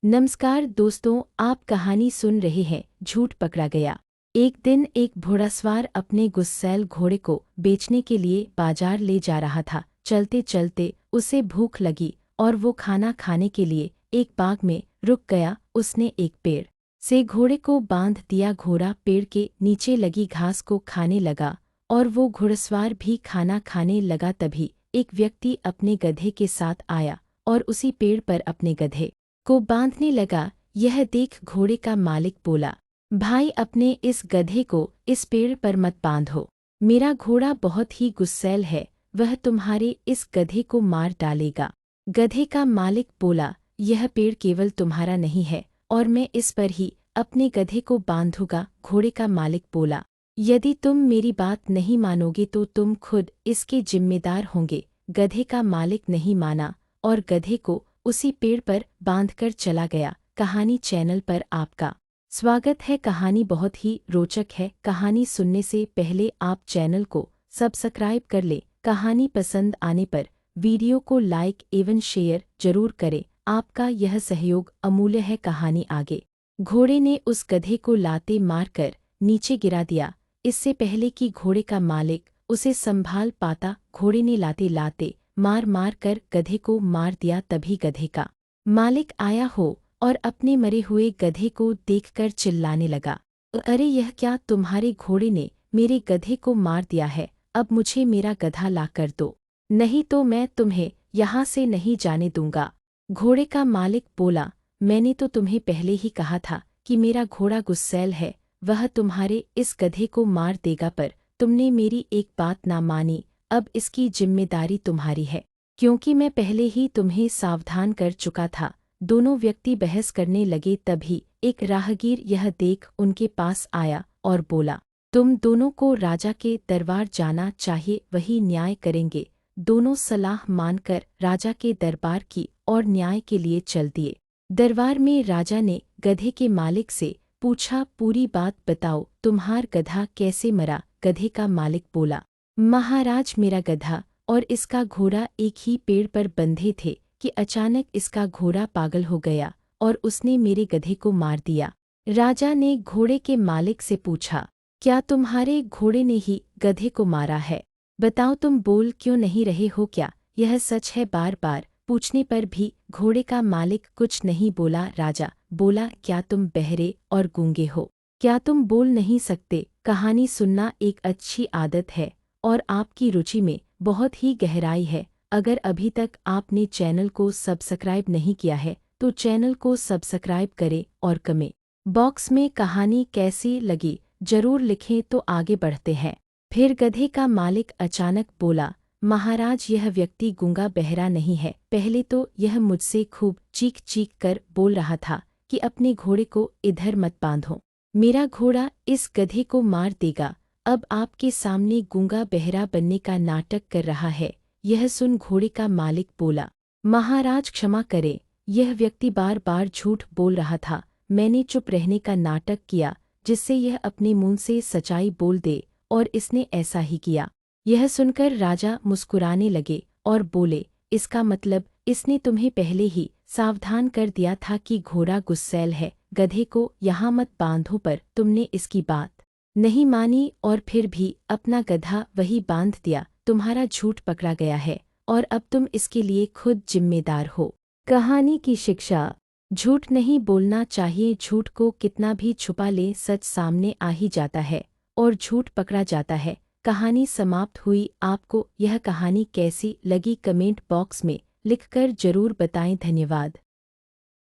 नमस्कार दोस्तों, आप कहानी सुन रहे हैं झूठ पकड़ा गया। एक दिन एक घोड़ासवार अपने गुस्सैल घोड़े को बेचने के लिए बाजार ले जा रहा था। चलते चलते उसे भूख लगी और वो खाना खाने के लिए एक बाग में रुक गया। उसने एक पेड़ से घोड़े को बांध दिया। घोड़ा पेड़ के नीचे लगी घास को खाने लगा और वो घुड़सवार भी खाना खाने लगा। तभी एक व्यक्ति अपने गधे के साथ आया और उसी पेड़ पर अपने गधे को बांधने लगा। यह देख घोड़े का मालिक बोला, भाई, अपने इस गधे को इस पेड़ पर मत बांधो। मेरा घोड़ा बहुत ही गुस्सैल है, वह तुम्हारे इस गधे को मार डालेगा। गधे का मालिक बोला, यह पेड़ केवल तुम्हारा नहीं है और मैं इस पर ही अपने गधे को बांधूंगा। घोड़े का मालिक बोला, यदि तुम मेरी बात नहीं मानोगे तो तुम खुद इसके जिम्मेदार होंगे। गधे का मालिक नहीं माना और गधे को उसी पेड़ पर बांधकर चला गया। कहानी चैनल पर आपका स्वागत है। कहानी बहुत ही रोचक है। कहानी सुनने से पहले आप चैनल को सब्सक्राइब कर लें। कहानी पसंद आने पर वीडियो को लाइक एवं शेयर जरूर करें, आपका यह सहयोग अमूल्य है। कहानी आगे। घोड़े ने उस गधे को लाते मारकर नीचे गिरा दिया, इससे पहले कि घोड़े का मालिक उसे संभाल पाता। घोड़े ने लाते लाते मार मार कर गधे को मार दिया। तभी गधे का मालिक आया हो और अपने मरे हुए गधे को देखकर चिल्लाने लगा, अरे यह क्या, तुम्हारे घोड़े ने मेरे गधे को मार दिया है। अब मुझे मेरा गधा ला कर दो, नहीं तो मैं तुम्हें यहाँ से नहीं जाने दूंगा। घोड़े का मालिक बोला, मैंने तो तुम्हें पहले ही कहा था कि मेरा घोड़ा गुस्सैल है, वह तुम्हारे इस गधे को मार देगा, पर तुमने मेरी एक बात ना मानी। अब इसकी जिम्मेदारी तुम्हारी है, क्योंकि मैं पहले ही तुम्हें सावधान कर चुका था। दोनों व्यक्ति बहस करने लगे। तभी एक राहगीर यह देख उनके पास आया और बोला, तुम दोनों को राजा के दरबार जाना चाहिए, वही न्याय करेंगे। दोनों सलाह मानकर राजा के दरबार की और न्याय के लिए चल दिए। दरबार में राजा ने गधे के मालिक से पूछा, पूरी बात बताओ, तुम्हारा गधा कैसे मरा। गधे का मालिक बोला, महाराज, मेरा गधा और इसका घोड़ा एक ही पेड़ पर बंधे थे कि अचानक इसका घोड़ा पागल हो गया और उसने मेरे गधे को मार दिया। राजा ने घोड़े के मालिक से पूछा, क्या तुम्हारे घोड़े ने ही गधे को मारा है? बताओ, तुम बोल क्यों नहीं रहे हो? क्या यह सच है? बार बार पूछने पर भी घोड़े का मालिक कुछ नहीं बोला। राजा बोला, क्या तुम बहरे और गूंगे हो? क्या तुम बोल नहीं सकते? कहानी सुनना एक अच्छी आदत है और आपकी रुचि में बहुत ही गहराई है। अगर अभी तक आपने चैनल को सब्सक्राइब नहीं किया है तो चैनल को सब्सक्राइब करें और कमेंट बॉक्स में कहानी कैसी लगी जरूर लिखें। तो आगे बढ़ते हैं। फिर गधे का मालिक अचानक बोला, महाराज, यह व्यक्ति गूंगा बहरा नहीं है। पहले तो यह मुझसे खूब चीख चीख कर बोल रहा था कि अपने घोड़े को इधर मत बांधो, मेरा घोड़ा इस गधे को मार देगा। अब आपके सामने गूंगा बहरा बनने का नाटक कर रहा है। यह सुन घोड़े का मालिक बोला, महाराज क्षमा करें, यह व्यक्ति बार बार झूठ बोल रहा था। मैंने चुप रहने का नाटक किया जिससे यह अपने मुंह से सच्चाई बोल दे और इसने ऐसा ही किया। यह सुनकर राजा मुस्कुराने लगे और बोले, इसका मतलब इसने तुम्हें पहले ही सावधान कर दिया था कि घोड़ा गुस्सैल है, गधे को यहाँ मत बांधो, पर तुमने इसकी बात नहीं मानी और फिर भी अपना गधा वही बांध दिया। तुम्हारा झूठ पकड़ा गया है और अब तुम इसके लिए खुद जिम्मेदार हो। कहानी की शिक्षा, झूठ नहीं बोलना चाहिए। झूठ को कितना भी छुपा ले, सच सामने आ ही जाता है और झूठ पकड़ा जाता है। कहानी समाप्त हुई। आपको यह कहानी कैसी लगी कमेंट बॉक्स में लिखकर जरूर बताएं। धन्यवाद।